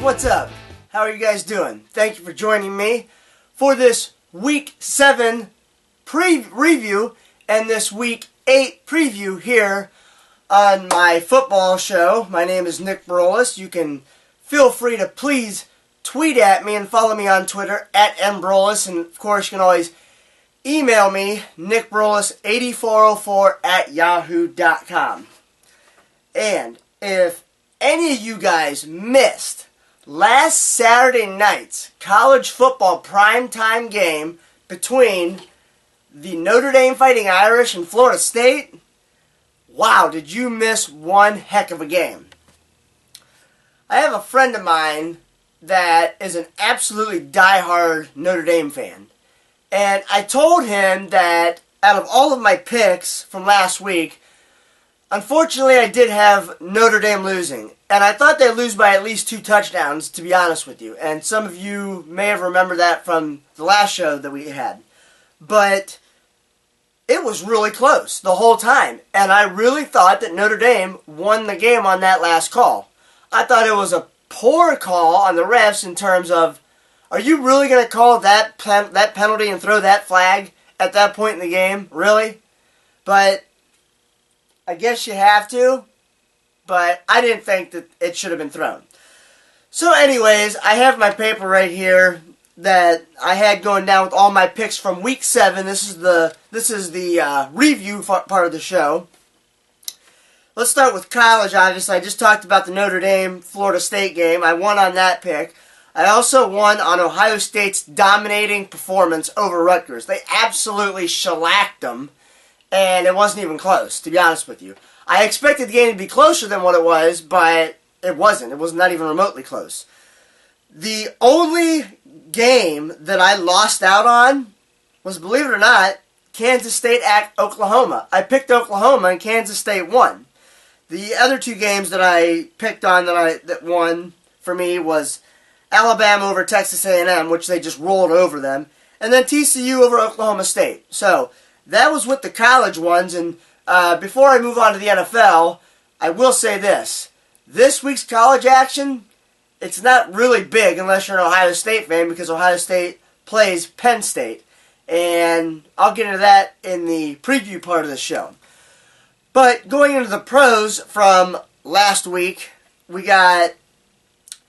what's up? How are you guys doing? Thank you for joining me for this Week 7 review and this Week 8 preview here on my football show. My name is Nick Brolis. You can feel free to please tweet at me and follow me on Twitter at mbrolis, and of course you can always email me, nickbrolis8404@yahoo.com. And if any of you guys missed last Saturday night's college football primetime game between the Notre Dame Fighting Irish and Florida State, wow, did you miss one heck of a game. I have a friend of mine that is an absolutely diehard Notre Dame fan. And I told him that out of all of my picks from last week, unfortunately I did have Notre Dame losing. And I thought they'd lose by at least 2 touchdowns, to be honest with you. And some of you may have remembered that from the last show that we had. But it was really close the whole time. And I really thought that Notre Dame won the game on that last call. I thought it was a poor call on the refs in terms of, are you really going to call that penalty and throw that flag at that point in the game? Really? But I guess you have to. But I didn't think that it should have been thrown. So anyways, I have my paper right here that I had going down with all my picks from Week 7. This is the review part of the show. Let's start with college, obviously. I just talked about the Notre Dame-Florida State game. I won on that pick. I also won on Ohio State's dominating performance over Rutgers. They absolutely shellacked them, and it wasn't even close, to be honest with you. I expected the game to be closer than what it was, but it wasn't. It was not even remotely close. The only game that I lost out on was, believe it or not, Kansas State at Oklahoma. I picked Oklahoma, and Kansas State won. The other 2 games that I picked on that won for me was Alabama over Texas A&M, which they just rolled over them, and then TCU over Oklahoma State. So that was with the college ones, and before I move on to the NFL, I will say this. This week's college action, it's not really big unless you're an Ohio State fan, because Ohio State plays Penn State, and I'll get into that in the preview part of the show. But going into the pros from last week, we got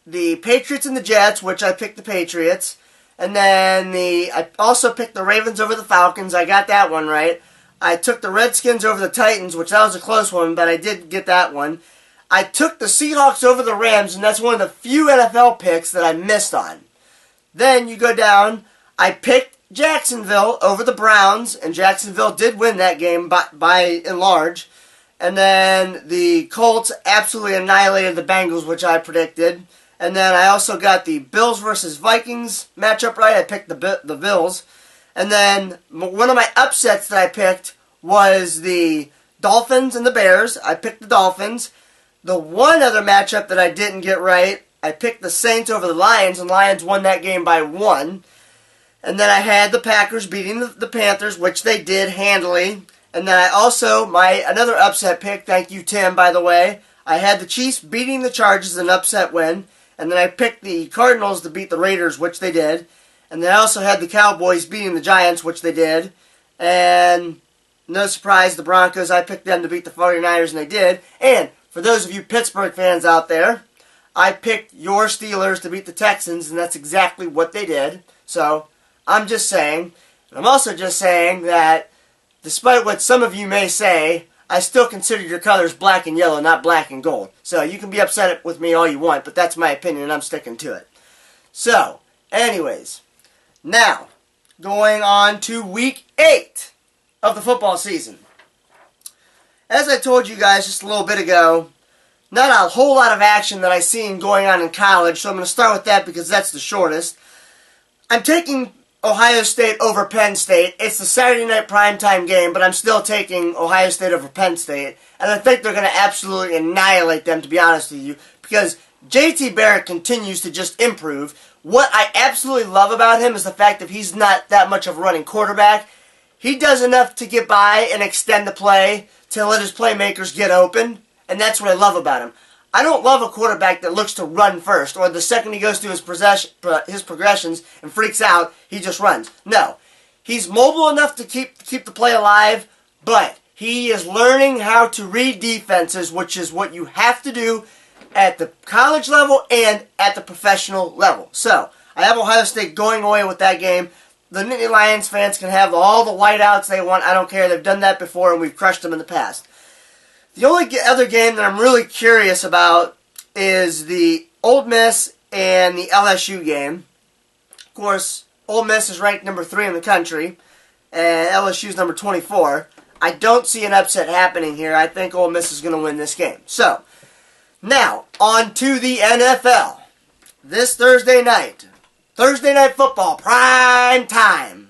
the Patriots and the Jets, which I picked the Patriots. And then I also picked the Ravens over the Falcons. I got that one right. I took the Redskins over the Titans, which that was a close one, but I did get that one. I took the Seahawks over the Rams, and that's one of the few NFL picks that I missed on. Then you go down, I picked Jacksonville over the Browns, and Jacksonville did win that game by and large. And then the Colts absolutely annihilated the Bengals, which I predicted. And then I also got the Bills versus Vikings matchup right. I picked the Bills. And then one of my upsets that I picked was the Dolphins and the Bears. I picked the Dolphins. The one other matchup that I didn't get right, I picked the Saints over the Lions, and Lions won that game by 1. And then I had the Packers beating the Panthers, which they did handily. And then I also, another upset pick, thank you Tim, by the way, I had the Chiefs beating the Chargers, an upset win. And then I picked the Cardinals to beat the Raiders, which they did. And then I also had the Cowboys beating the Giants, which they did. And no surprise, the Broncos, I picked them to beat the 49ers, and they did. And for those of you Pittsburgh fans out there, I picked your Steelers to beat the Texans, and that's exactly what they did. So, I'm just saying, and I'm also just saying that despite what some of you may say, I still consider your colors black and yellow, not black and gold. So, you can be upset with me all you want, but that's my opinion, and I'm sticking to it. So, anyways, now, going on to Week 8 of the football season. As I told you guys just a little bit ago, not a whole lot of action that I've seen going on in college, so I'm going to start with that because that's the shortest. I'm taking Ohio State over Penn State. It's the Saturday night primetime game, but I'm still taking Ohio State over Penn State, and I think they're going to absolutely annihilate them, to be honest with you, because J.T. Barrett continues to just improve. What I absolutely love about him is the fact that he's not that much of a running quarterback. He does enough to get by and extend the play to let his playmakers get open, and that's what I love about him. I don't love a quarterback that looks to run first, or the second he goes through his progressions and freaks out, he just runs. No. He's mobile enough to keep the play alive, but he is learning how to read defenses, which is what you have to do at the college level and at the professional level. So, I have Ohio State going away with that game. The Nittany Lions fans can have all the whiteouts they want. I don't care. They've done that before, and we've crushed them in the past. The only other game that I'm really curious about is the Ole Miss and the LSU game. Of course, Ole Miss is ranked number 3 in the country, and LSU is number 24. I don't see an upset happening here. I think Ole Miss is going to win this game. So, now, on to the NFL. This Thursday night football, prime time.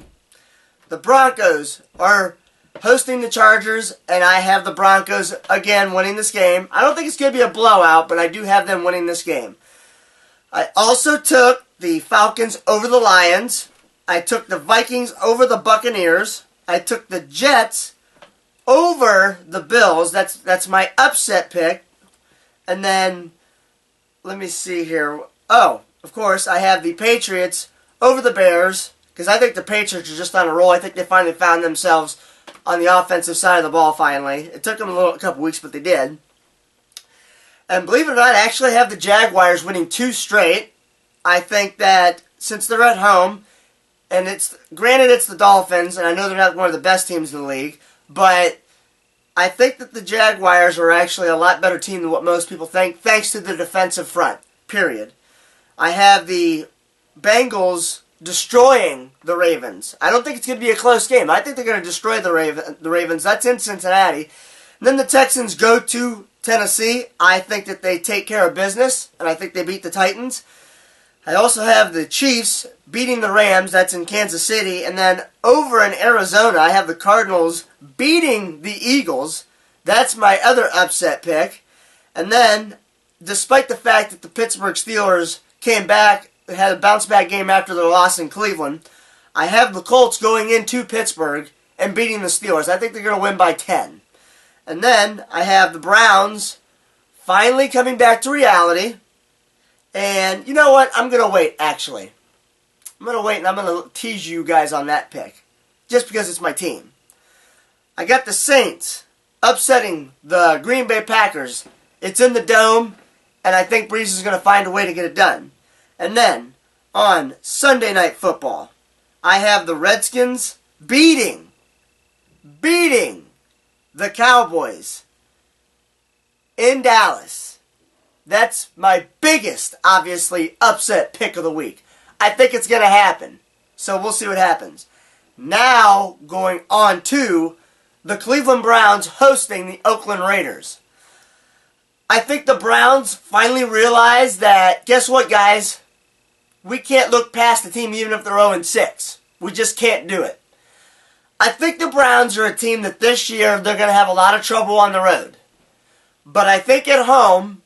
The Broncos are hosting the Chargers, and I have the Broncos again winning this game. I don't think it's going to be a blowout, but I do have them winning this game. I also took the Falcons over the Lions. I took the Vikings over the Buccaneers. I took the Jets over the Bills. That's my upset pick. And then, let me see here. Oh, of course, I have the Patriots over the Bears, because I think the Patriots are just on a roll. I think they finally found themselves on the offensive side of the ball finally. It took them a couple weeks, but they did. And believe it or not, I actually have the Jaguars winning 2 straight. I think that since they're at home, and it's the Dolphins, and I know they're not one of the best teams in the league, but I think that the Jaguars are actually a lot better team than what most people think, thanks to the defensive front, period. I have the Bengals destroying the Ravens. I don't think it's going to be a close game. I think they're going to destroy the Ravens. That's in Cincinnati. And then the Texans go to Tennessee. I think that they take care of business, and I think they beat the Titans. I also have the Chiefs beating the Rams. That's in Kansas City. And then over in Arizona, I have the Cardinals beating the Eagles. That's my other upset pick. And then, despite the fact that the Pittsburgh Steelers came back, had a bounce-back game after their loss in Cleveland, I have the Colts going into Pittsburgh and beating the Steelers. I think they're going to win by 10. And then I have the Browns finally coming back to reality. And you know what? I'm going to wait, actually. I'm going to wait, and I'm going to tease you guys on that pick, just because it's my team. I got the Saints upsetting the Green Bay Packers. It's in the Dome, and I think Breeze is going to find a way to get it done. And then, on Sunday Night Football, I have the Redskins beating the Cowboys in Dallas. That's my biggest, obviously, upset pick of the week. I think it's going to happen. So we'll see what happens. Now, going on to the Cleveland Browns hosting the Oakland Raiders. I think the Browns finally realized that, guess what, guys? We can't look past the team even if they're 0-6. We just can't do it. I think the Browns are a team that this year they're going to have a lot of trouble on the road. But I think at home,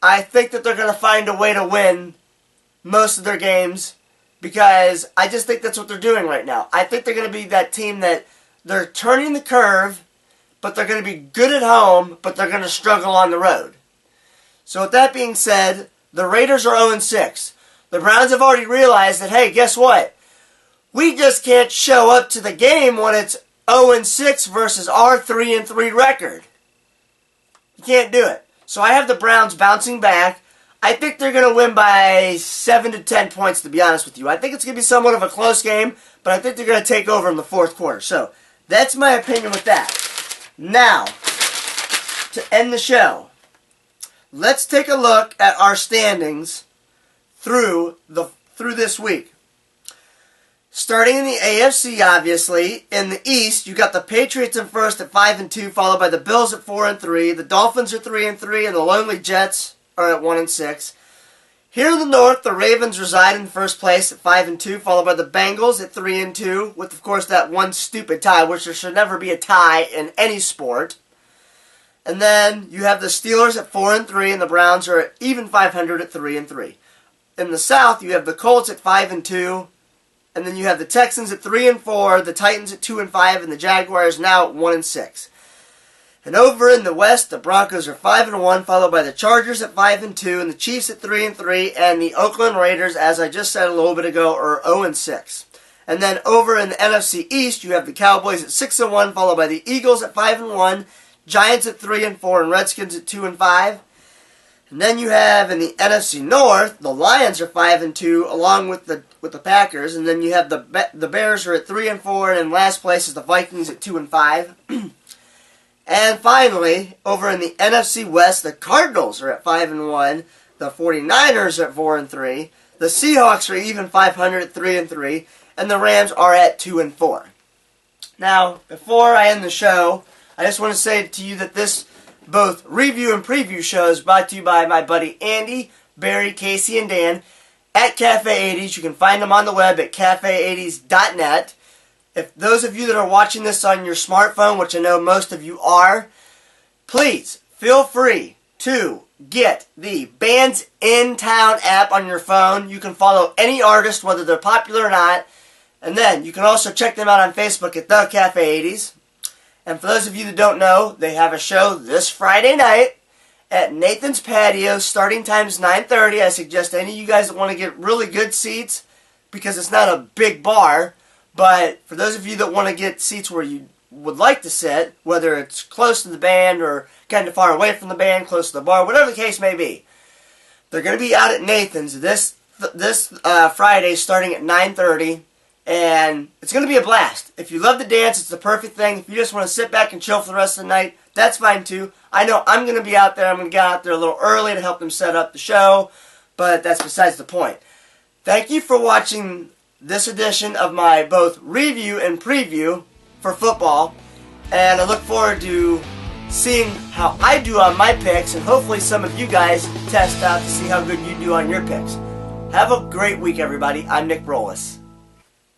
I think that they're going to find a way to win most of their games, because I just think that's what they're doing right now. I think they're going to be that team that they're turning the curve, but they're going to be good at home, but they're going to struggle on the road. So with that being said, the Raiders are 0-6. The Browns have already realized that, hey, guess what? We just can't show up to the game when it's 0-6 versus our 3-3 record. You can't do it. So I have the Browns bouncing back. I think they're going to win by 7 to 10 points, to be honest with you. I think it's going to be somewhat of a close game, but I think they're going to take over in the fourth quarter. So that's my opinion with that. Now, to end the show, let's take a look at our standings through this week. Starting in the AFC, obviously, in the East, you got the Patriots in first at 5-2, followed by the Bills at 4-3. The Dolphins are 3-3, and the Lonely Jets are at 1-6. Here in the North, the Ravens reside in first place at 5-2, followed by the Bengals at 3-2, with, of course, that one stupid tie, which there should never be a tie in any sport. And then you have the Steelers at 4-3, and the Browns are at even 500 at 3-3. In the South, you have the Colts at 5-2, and then you have the Texans at 3-4, the Titans at 2-5, and the Jaguars now at 1-6. And over in the West, the Broncos are 5-1, followed by the Chargers at 5-2, and the Chiefs at 3-3, and the Oakland Raiders, as I just said a little bit ago, are 0-6. And then over in the NFC East, you have the Cowboys at 6-1, followed by the Eagles at 5-1, Giants at 3-4, and Redskins at 2-5. And then you have in the NFC North, the Lions are 5-2, along with the Packers. And then you have the Bears are at 3-4, and in last place is the Vikings at 2-5. And finally, over in the NFC West, the Cardinals are at 5-1, the 49ers are at 4-3, the Seahawks are even 500 at 3-3, and the Rams are at 2-4. Now, before I end the show, I just want to say to you that this both review and preview show is brought to you by my buddy Andy, Barry, Casey, and Dan at Cafe 80s. You can find them on the web at cafe80s.net. If those of you that are watching this on your smartphone, which I know most of you are, please feel free to get the Bands in Town app on your phone. You can follow any artist, whether they're popular or not. And then you can also check them out on Facebook at The Cafe 80s. And for those of you that don't know, they have a show this Friday night at Nathan's Patio. Starting time's 9:30. I suggest any of you guys that want to get really good seats, because it's not a big bar. But for those of you that want to get seats where you would like to sit, whether it's close to the band or kind of far away from the band, close to the bar, whatever the case may be, they're going to be out at Nathan's this Friday starting at 9:30, and it's going to be a blast. If you love to dance, it's the perfect thing. If you just want to sit back and chill for the rest of the night, that's fine too. I know I'm going to be out there. I'm going to get out there a little early to help them set up the show, but that's besides the point. Thank you for watching this edition of my both review and preview for football, and I look forward to seeing how I do on my picks, and hopefully some of you guys test out to see how good you do on your picks. Have a great week, everybody. I'm Nick Brolis.